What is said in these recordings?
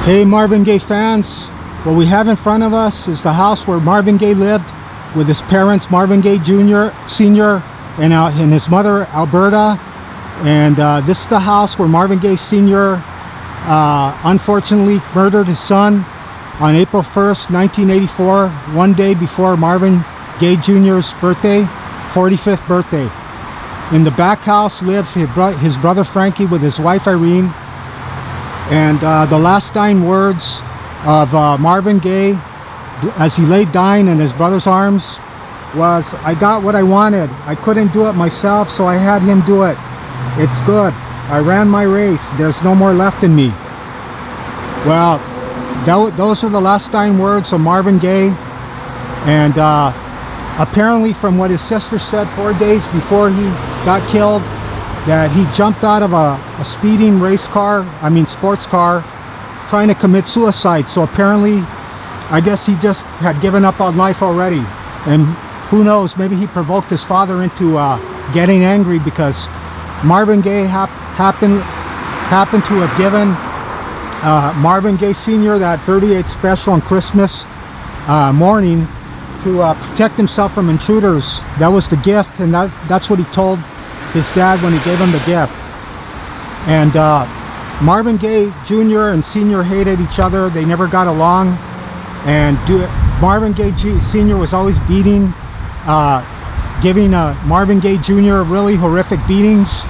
Hey Marvin Gaye fans, what we have in front of us is the house where Marvin Gaye lived with his parents, Marvin Gaye Jr., Sr. and his mother, Alberta. And this is the house where Marvin Gaye Sr. Unfortunately murdered his son on April 1st, 1984, one day before Marvin Gaye Jr.'s birthday, 45th birthday. In the back house lived his brother Frankie with his wife Irene. And the last dying words of Marvin Gaye as he lay dying in his brother's arms was, "I got what I wanted. I couldn't do it myself, so I had him do it. It's good. I ran my race. There's no more left in me." Well, those are the last dying words of Marvin Gaye. And apparently, from what his sister said 4 days before he got killed, that he jumped out of a speeding sports car, trying to commit suicide. So apparently, I guess he just had given up on life already. And who knows, maybe he provoked his father into getting angry, because Marvin Gaye happened to have given Marvin Gaye Sr. that 38 special on Christmas morning to protect himself from intruders. That was the gift, and that's what he told his dad when he gave him the gift. And Marvin Gaye Jr. and Sr. hated each other. They never got along. And Marvin Gaye Sr. was always beating, giving Marvin Gaye Jr. really horrific beatings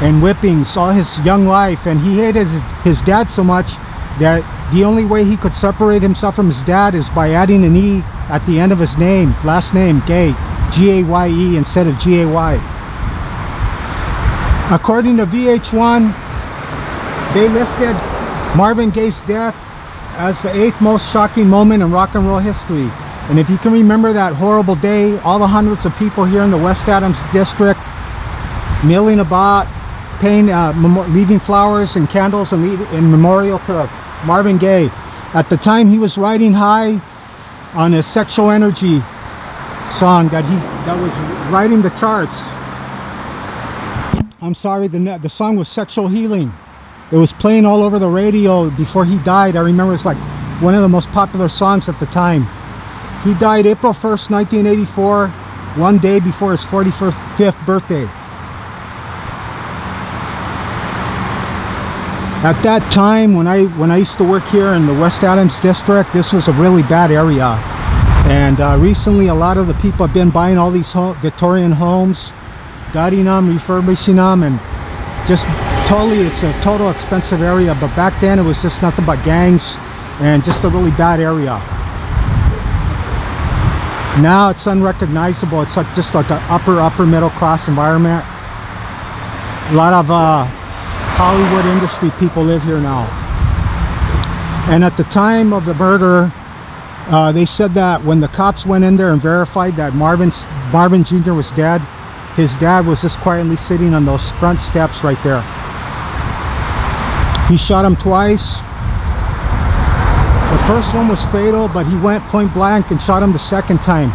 and whippings all his young life. And he hated his dad so much that the only way he could separate himself from his dad is by adding an E at the end of his name, last name, Gaye, G-A-Y-E instead of G-A-Y. According to VH1, they listed Marvin Gaye's death as the 8th most shocking moment in rock and roll history. And if you can remember that horrible day, all the hundreds of people here in the West Adams district milling about, leaving flowers and candles in memorial to Marvin Gaye. At the time, he was riding high on his Sexual Energy song that was riding the charts. I'm sorry, the song was Sexual Healing. It was playing all over the radio before he died. I remember it's like one of the most popular songs at the time. He died April 1st, 1984, one day before his 45th birthday. At that time, when I used to work here in the West Adams district, this was a really bad area. And recently, a lot of the people have been buying all these Victorian homes, gutting them, refurbishing them, and just it's a total expensive area. But back then it was just nothing but gangs and just a really bad area. Now it's unrecognizable. It's just like an upper middle class environment. A lot of Hollywood industry people live here now. And at the time of the murder, they said that when the cops went in there and verified that Marvin Jr. was dead, his dad was just quietly sitting on those front steps right there. He shot him twice. The first one was fatal, but he went point blank and shot him the second time.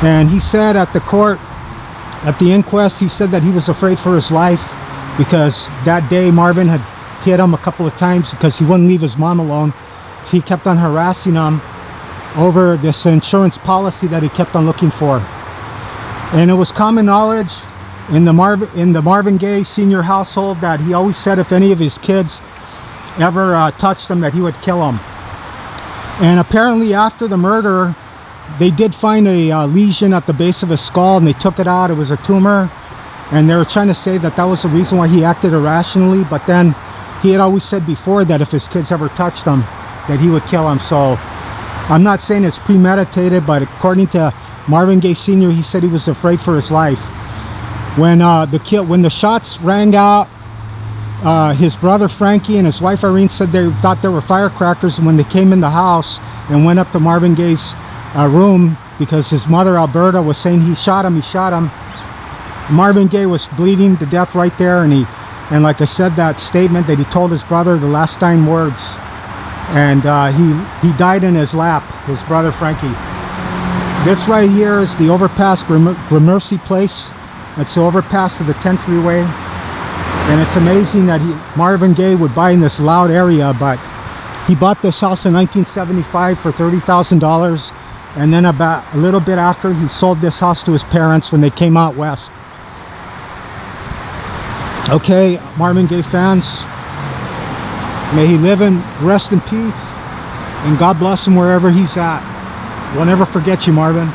And he said at the inquest, he said that he was afraid for his life, because that day Marvin had hit him a couple of times because he wouldn't leave his mom alone. He kept on harassing him over this insurance policy that he kept on looking for. And it was common knowledge in the Marvin Gaye Sr. household that he always said if any of his kids ever touched him, that he would kill them. And apparently after the murder, they did find a lesion at the base of his skull, and they took it out. It was a tumor, and they were trying to say that was the reason why he acted irrationally. But then he had always said before that if his kids ever touched him, that he would kill him. So I'm not saying it's premeditated, but according to Marvin Gaye Sr., he said he was afraid for his life. When the shots rang out, his brother Frankie and his wife Irene said they thought there were firecrackers. And when they came in the house and went up to Marvin Gaye's room, because his mother Alberta was saying he shot him, Marvin Gaye was bleeding to death right there. And like I said, that statement that he told his brother, the last dying words, and he died in his lap, his brother Frankie. This right here is the overpass, Gramercy Place. It's the overpass of the 10 freeway. And it's amazing that Marvin Gaye would buy in this loud area, but he bought this house in 1975 for $30,000, and then about a little bit after, he sold this house to his parents when they came out west. Okay, Marvin Gaye fans, may he live and rest in peace, and God bless him wherever he's at. We'll never forget you, Marvin.